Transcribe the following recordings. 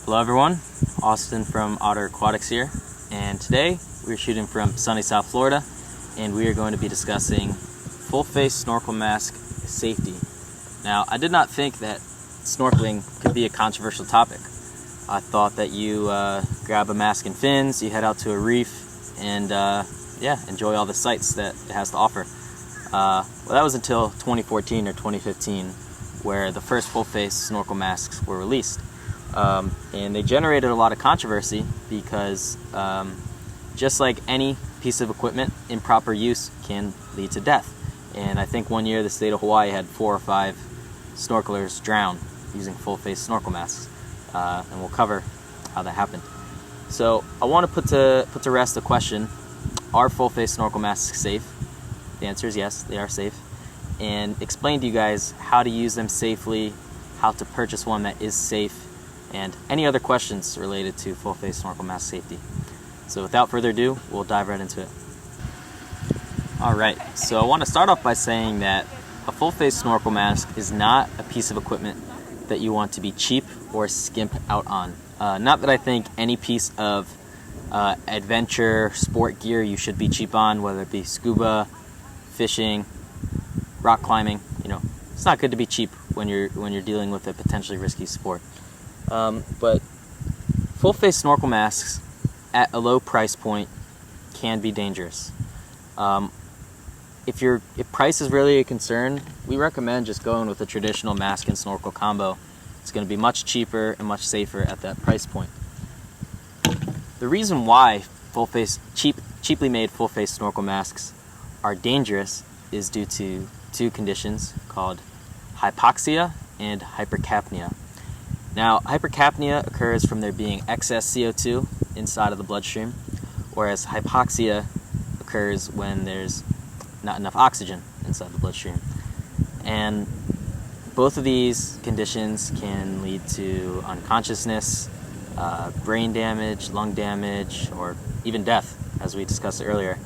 Hello everyone, Austin from Otter Aquatics here, and today we're shooting from sunny South Florida, and we are going to be discussing full face snorkel mask safety. Now, I did not think that snorkeling could be a controversial topic. I thought that you grab a mask and fins, you head out to a reef, and enjoy all the sights that it has to offer. Well, that was until 2014 or 2015, where the first full face snorkel masks were released. And they generated a lot of controversy because just like any piece of equipment, improper use can lead to death. And I think one year the state of Hawaii had 4 or 5 snorkelers drown using full face snorkel masks, and we'll cover how that happened. So I want to put to rest the question: are full face snorkel masks safe? The answer is yes, they are safe, and explain to you guys how to use them safely, how to purchase one that is safe, and any other questions related to full face snorkel mask safety. So without further ado, we'll dive right into it. Alright, so I want to start off by saying that a full face snorkel mask is not a piece of equipment that you want to be cheap or skimp out on. Not that I think any piece of adventure sport gear you should be cheap on, whether it be scuba, fishing, rock climbing. It's not good to be cheap when you're dealing with a potentially risky sport. But full face snorkel masks at a low price point can be dangerous. If price is really a concern, we recommend just going with a traditional mask and snorkel combo. It's going to be much cheaper and much safer at that price point. The reason why cheaply made full face snorkel masks are dangerous is due to 2 conditions called hypoxia and hypercapnia. Now, hypercapnia occurs from there being excess CO2 inside of the bloodstream, whereas hypoxia occurs when there's not enough oxygen inside the bloodstream. And both of these conditions can lead to unconsciousness, brain damage, lung damage, or even death, as we discussed earlier.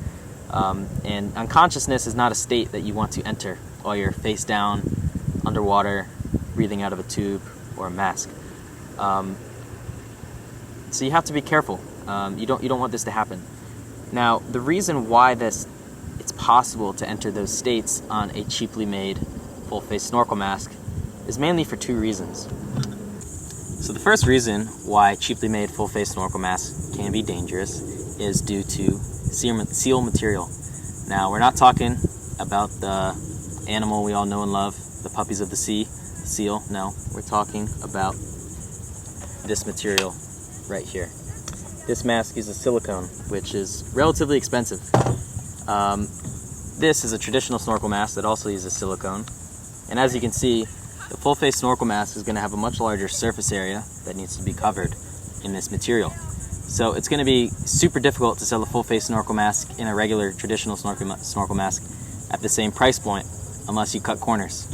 And unconsciousness is not a state that you want to enter while you're face down, underwater, breathing out of a tube or a mask. So you have to be careful. You don't want this to happen. Now, the reason why it's possible to enter those states on a cheaply made full face snorkel mask is mainly for 2 reasons. So the first reason why cheaply made full face snorkel masks can be dangerous is due to seal material. Now, we're not talking about the animal we all know and love, the puppies of the sea, seal. No, we're talking about this material right here. This mask uses silicone, which is relatively expensive. This is a traditional snorkel mask that also uses silicone, and as you can see, the full face snorkel mask is going to have a much larger surface area that needs to be covered in this material. So it's going to be super difficult to sell a full face snorkel mask in a regular traditional snorkel mask at the same price point unless you cut corners,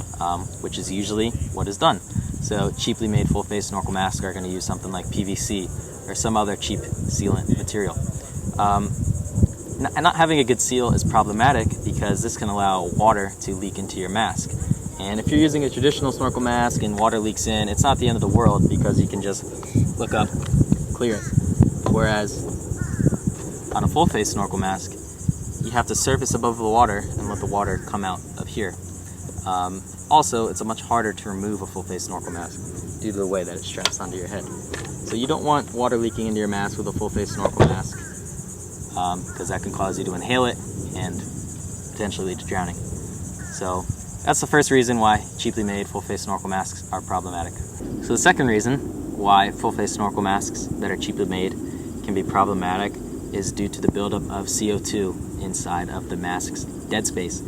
which is usually what is done. So cheaply made full face snorkel masks are going to use something like PVC or some other cheap sealant material. Not having a good seal is problematic because this can allow water to leak into your mask. And if you're using a traditional snorkel mask and water leaks in, it's not the end of the world because you can just look up, clear it. Whereas on a full face snorkel mask, you have to surface above the water and let the water come out of here. Also, it's much harder to remove a full face snorkel mask due to the way that it straps onto your head. So you don't want water leaking into your mask with a full face snorkel mask because that can cause you to inhale it and potentially lead to drowning. So that's the first reason why cheaply made full face snorkel masks are problematic. So the second reason why full face snorkel masks that are cheaply made can be problematic is due to the buildup of CO2 inside of the mask's dead space.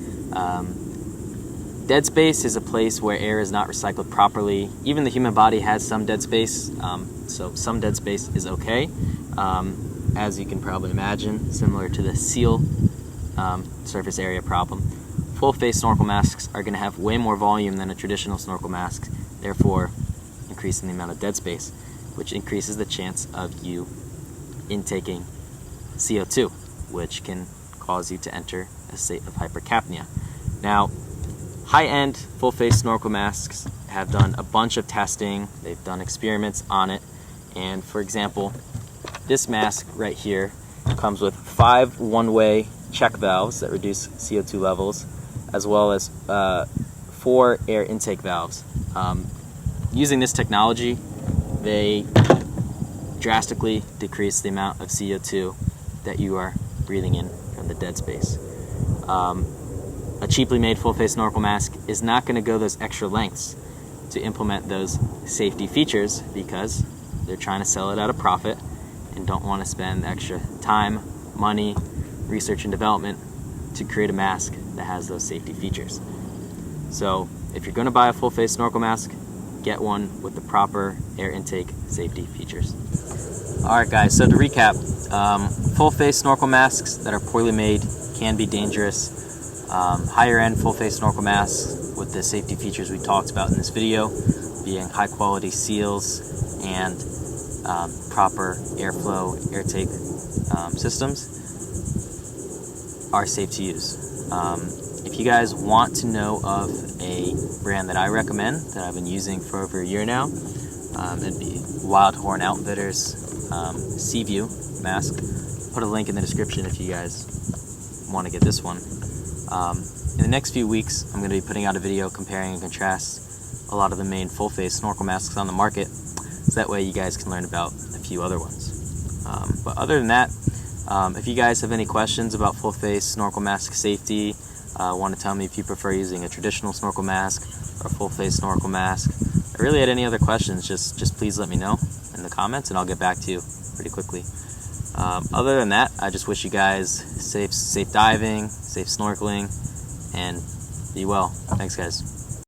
Dead space is a place where air is not recycled properly. Even the human body has some dead space, so some dead space is okay. As you can probably imagine, similar to the seal surface area problem. Full face snorkel masks are going to have way more volume than a traditional snorkel mask, therefore increasing the amount of dead space, which increases the chance of you intaking CO2, which can cause you to enter a state of hypercapnia. Now, high-end full face snorkel masks have done a bunch of testing, they've done experiments on it, And for example, this mask right here comes with 5 one-way check valves that reduce CO2 levels, as well as 4 air intake valves. Using this technology, they drastically decrease the amount of CO2 that you are breathing in from the dead space. A cheaply made full-face snorkel mask is not going to go those extra lengths to implement those safety features because they're trying to sell it at a profit and don't want to spend extra time, money, research and development to create a mask that has those safety features. So if you're going to buy a full-face snorkel mask, get one with the proper air intake safety features. Alright guys, so to recap, full-face snorkel masks that are poorly made can be dangerous. Higher end full-face snorkel masks with the safety features we talked about in this video, being high quality seals and proper airflow, airtake systems, are safe to use. If you guys want to know of a brand that I recommend that I've been using for over a year now, it'd be Wild Horn Outfitters Seaview mask. Put a link in the description if you guys want to get this one. In the next few weeks, I'm going to be putting out a video comparing and contrast a lot of the main full-face snorkel masks on the market, so that way you guys can learn about a few other ones. But other than that, if you guys have any questions about full-face snorkel mask safety, want to tell me if you prefer using a traditional snorkel mask or a full-face snorkel mask, or really had any other questions, just please let me know in the comments and I'll get back to you pretty quickly. Other than that, I just wish you guys safe diving, safe snorkeling, and be well. Thanks guys.